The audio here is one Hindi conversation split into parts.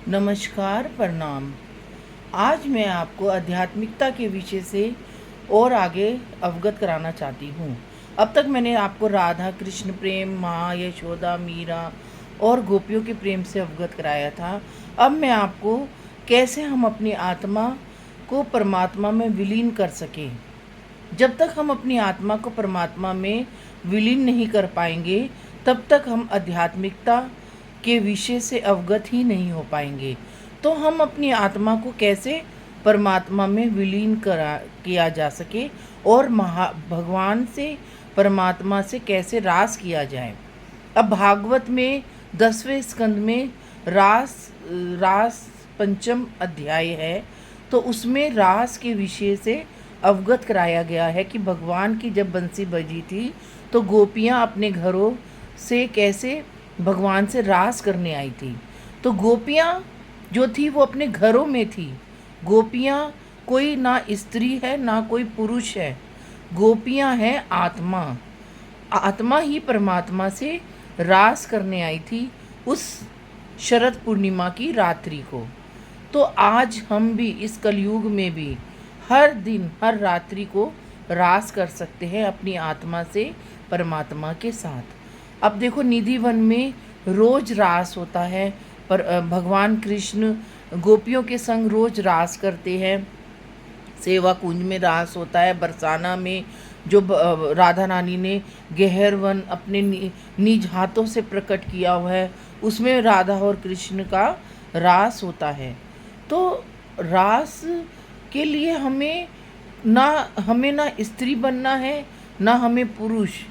नमस्कार, प्रणाम। आज मैं आपको आध्यात्मिकता के विषय से और आगे अवगत कराना चाहती हूँ। अब तक मैंने आपको राधा कृष्ण प्रेम, माँ यशोदा, मीरा और गोपियों के प्रेम से अवगत कराया था। अब मैं आपको कैसे हम अपनी आत्मा को परमात्मा में विलीन कर सकें। जब तक हम अपनी आत्मा को परमात्मा में विलीन नहीं कर पाएंगे, तब तक हम आध्यात्मिकता के विषय से अवगत ही नहीं हो पाएंगे। तो हम अपनी आत्मा को कैसे परमात्मा में विलीन किया जा सके और भगवान से, परमात्मा से कैसे रास किया जाए। अब भागवत में 10वें स्कंद में रास रास पंचम अध्याय है, तो उसमें रास के विषय से अवगत कराया गया है कि भगवान की जब बंसी बजी थी तो गोपियाँ अपने घरों से कैसे भगवान से रास करने आई थी। तो गोपियाँ जो थी वो अपने घरों में थी। गोपियाँ कोई ना स्त्री है ना कोई पुरुष है, गोपियाँ हैं आत्मा। आत्मा ही परमात्मा से रास करने आई थी उस शरद पूर्णिमा की रात्रि को। तो आज हम भी इस कलयुग में भी हर दिन हर रात्रि को रास कर सकते हैं अपनी आत्मा से परमात्मा के साथ। अब देखो, निधि वन में रोज रास होता है, पर भगवान कृष्ण गोपियों के संग रोज रास करते हैं। सेवा कुंज में रास होता है। बरसाना में जो राधा रानी ने गहर वन अपने निज हाथों से प्रकट किया हुआ है, उसमें राधा और कृष्ण का रास होता है। तो रास के लिए हमें ना स्त्री बनना है ना हमें पुरुष।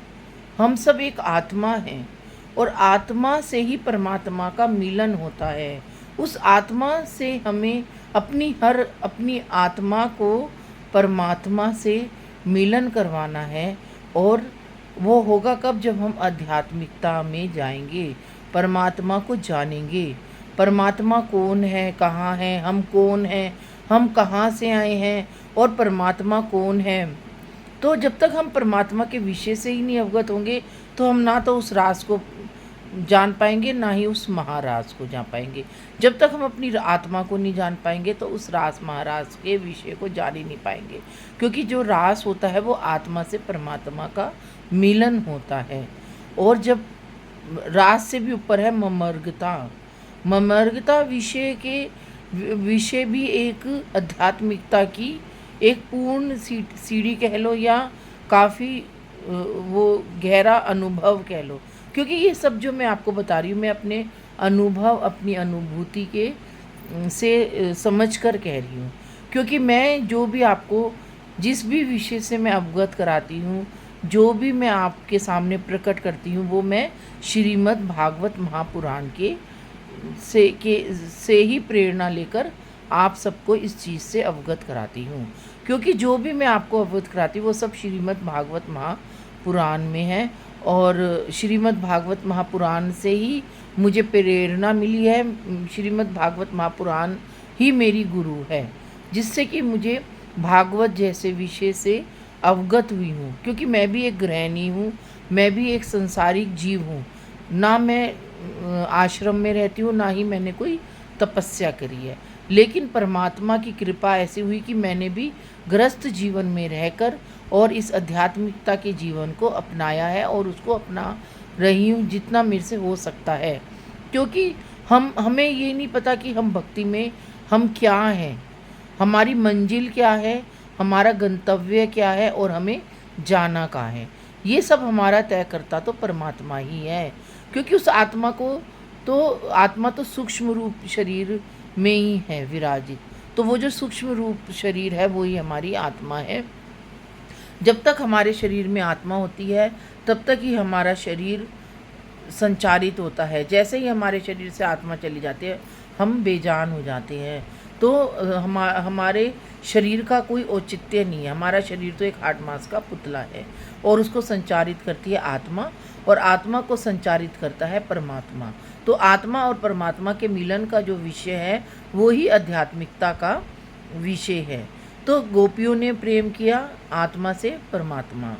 हम सब एक आत्मा हैं और आत्मा से ही परमात्मा का मिलन होता है। उस आत्मा से हमें अपनी आत्मा को परमात्मा से मिलन करवाना है। और वो होगा कब? जब हम आध्यात्मिकता में जाएंगे, परमात्मा को जानेंगे। परमात्मा कौन है, कहाँ है, हम कौन हैं, हम कहाँ से आए हैं और परमात्मा कौन है। तो जब तक हम परमात्मा के विषय से ही नहीं अवगत होंगे, तो हम ना तो उस राज को जान पाएंगे ना ही उस महाराज को जान पाएंगे। जब तक हम अपनी आत्मा को नहीं जान पाएंगे तो उस रास महाराज के विषय को जान ही नहीं पाएंगे। क्योंकि जो रास होता है वो आत्मा से परमात्मा का मिलन होता है। और जब रास से भी ऊपर है ममर्गता। ममर्गता विषय भी एक आध्यात्मिकता की एक पूर्ण सीढ़ी कह लो, या काफ़ी वो गहरा अनुभव कह लो। क्योंकि ये सब जो मैं आपको बता रही हूँ, मैं अपने अनुभव, अपनी अनुभूति के से समझ कर कह रही हूँ। क्योंकि मैं जो भी आपको जिस भी विषय से मैं अवगत कराती हूँ, जो भी मैं आपके सामने प्रकट करती हूँ, वो मैं श्रीमद् भागवत महापुराण से ही प्रेरणा लेकर आप सबको इस चीज़ से अवगत कराती हूँ। क्योंकि जो भी मैं आपको अवगत कराती हूँ वो सब श्रीमद् भागवत महापुराण में है। और श्रीमद् भागवत महापुराण से ही मुझे प्रेरणा मिली है। श्रीमद् भागवत महापुराण ही मेरी गुरु है, जिससे कि मुझे भागवत जैसे विषय से अवगत हुई हूँ। क्योंकि मैं भी एक गृहिणी हूँ, मैं भी एक संसारिक जीव हूँ। ना मैं आश्रम में रहती हूँ, ना ही मैंने कोई तपस्या करी है। लेकिन परमात्मा की कृपा ऐसी हुई कि मैंने भी गृहस्थ जीवन में रहकर और इस आध्यात्मिकता के जीवन को अपनाया है और उसको अपना रही हूँ जितना मेरे से हो सकता है। क्योंकि हमें ये नहीं पता कि हम भक्ति में हम क्या हैं, हमारी मंजिल क्या है, हमारा गंतव्य क्या है और हमें जाना कहाँ है। ये सब हमारा तय करता तो परमात्मा ही है। क्योंकि उस आत्मा तो सूक्ष्म रूप शरीर में ही है विराजित। तो वो जो सूक्ष्म रूप शरीर है वो ही हमारी आत्मा है। जब तक हमारे शरीर में आत्मा होती है तब तक ही हमारा शरीर संचारित होता है। जैसे ही हमारे शरीर से आत्मा चली जाती है हम बेजान हो जाते हैं। तो हमारे शरीर का कोई औचित्य नहीं है। हमारा शरीर तो एक हाड मांस का पुतला है और उसको संचारित करती है आत्मा, और आत्मा को संचारित करता है परमात्मा। तो आत्मा और परमात्मा के मिलन का जो विषय है वो ही आध्यात्मिकता का विषय है। तो गोपियों ने प्रेम किया आत्मा से परमात्मा,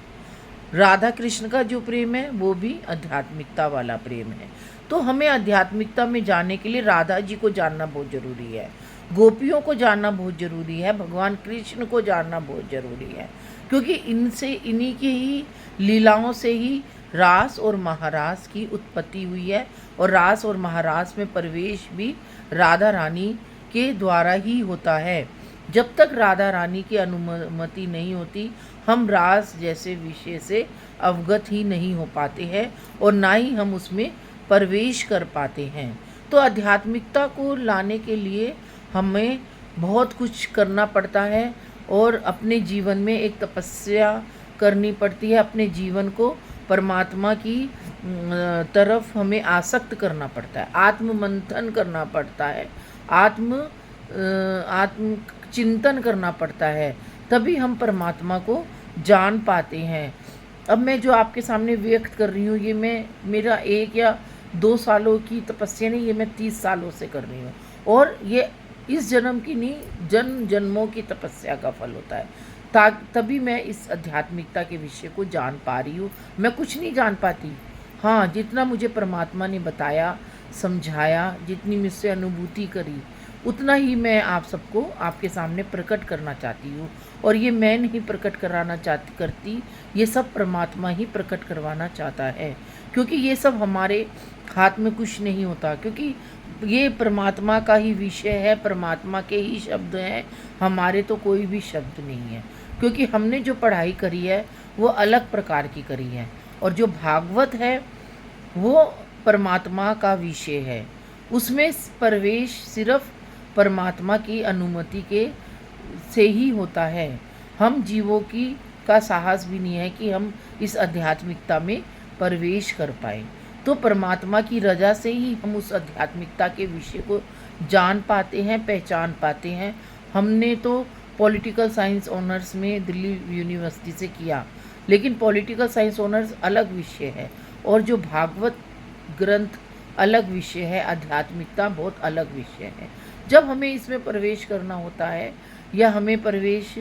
राधा कृष्ण का जो प्रेम है वो भी आध्यात्मिकता वाला प्रेम है। तो हमें आध्यात्मिकता में जाने के लिए राधा जी को जानना बहुत ज़रूरी है, गोपियों को जानना बहुत ज़रूरी है, भगवान कृष्ण को जानना बहुत ज़रूरी है, क्योंकि इनसे इन्हीं की ही लीलाओं से ही रास और महारास की उत्पत्ति हुई है, और रास और महारास में प्रवेश भी राधा रानी के द्वारा ही होता है। जब तक राधा रानी की अनुमति नहीं होती, हम रास जैसे विषय से अवगत ही नहीं हो पाते हैं और ना ही हम उसमें प्रवेश कर पाते हैं। तो आध्यात्मिकता को लाने के लिए हमें बहुत कुछ करना पड़ता है और अपने जीवन में एक तपस्या करनी पड़ती है। अपने जीवन को परमात्मा की तरफ हमें आसक्त करना पड़ता है, आत्म मंथन करना पड़ता है, आत्म चिंतन करना पड़ता है, तभी हम परमात्मा को जान पाते हैं। अब मैं जो आपके सामने व्यक्त कर रही हूँ, ये मेरा 1 या 2 सालों की तपस्या नहीं, ये मैं 30 सालों से कर रही हूँ, और ये इस जन्म की नहीं, जन्म जन्मों की तपस्या का फल होता है। तभी मैं इस आध्यात्मिकता के विषय को जान पा रही हूँ। मैं कुछ नहीं जान पाती, हाँ, जितना मुझे परमात्मा ने बताया, समझाया, जितनी मुझसे अनुभूति करी, उतना ही मैं आप सबको आपके सामने प्रकट करना चाहती हूँ। और ये मैं नहीं प्रकट कराना करती, ये सब परमात्मा ही प्रकट करवाना चाहता है, क्योंकि ये सब हमारे हाथ में कुछ नहीं होता, क्योंकि ये परमात्मा का ही विषय है, परमात्मा के ही शब्द हैं, हमारे तो कोई भी शब्द नहीं है। क्योंकि हमने जो पढ़ाई करी है वो अलग प्रकार की करी है, और जो भागवत है वो परमात्मा का विषय है, उसमें प्रवेश सिर्फ परमात्मा की अनुमति के से ही होता है। हम जीवों का साहस भी नहीं है कि हम इस आध्यात्मिकता में प्रवेश कर पाए। तो परमात्मा की रजा से ही हम उस आध्यात्मिकता के विषय को जान पाते हैं, पहचान पाते हैं। हमने तो पॉलिटिकल साइंस ऑनर्स में दिल्ली यूनिवर्सिटी से किया, लेकिन पॉलिटिकल साइंस ऑनर्स अलग विषय है, और जो भागवत ग्रंथ अलग विषय है, आध्यात्मिकता बहुत अलग विषय है। जब हमें इसमें प्रवेश करना होता है, या हमें प्रवेश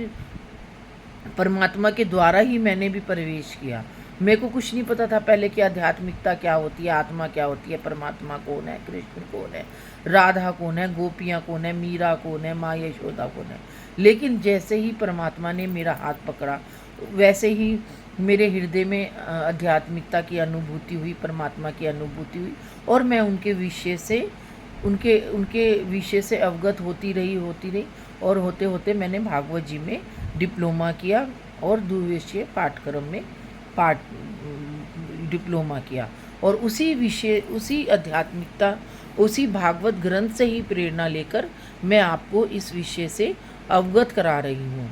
परमात्मा के द्वारा ही मैंने भी प्रवेश किया। मेरे को कुछ नहीं पता था पहले कि आध्यात्मिकता क्या होती है, आत्मा क्या होती है, परमात्मा कौन है, कृष्ण कौन है, राधा कौन है, गोपियाँ कौन है, मीरा कौन है, माँ यशोदा कौन है। लेकिन जैसे ही परमात्मा ने मेरा हाथ पकड़ा, वैसे ही मेरे हृदय में आध्यात्मिकता की अनुभूति हुई, परमात्मा की अनुभूति हुई, और मैं उनके विषय से अवगत होती रही, और होते होते मैंने भागवत जी में डिप्लोमा किया और द्विविषय पाठ्यक्रम में डिप्लोमा किया, और उसी आध्यात्मिकता, उसी भागवत ग्रंथ से ही प्रेरणा लेकर मैं आपको इस विषय से अवगत करा रही हूँ।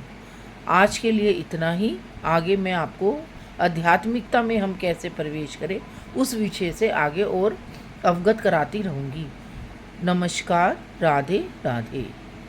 आज के लिए इतना ही। आगे मैं आपको आध्यात्मिकता में हम कैसे प्रवेश करें उस विषय से आगे और अवगत कराती रहूँगी। नमस्कार, राधे राधे।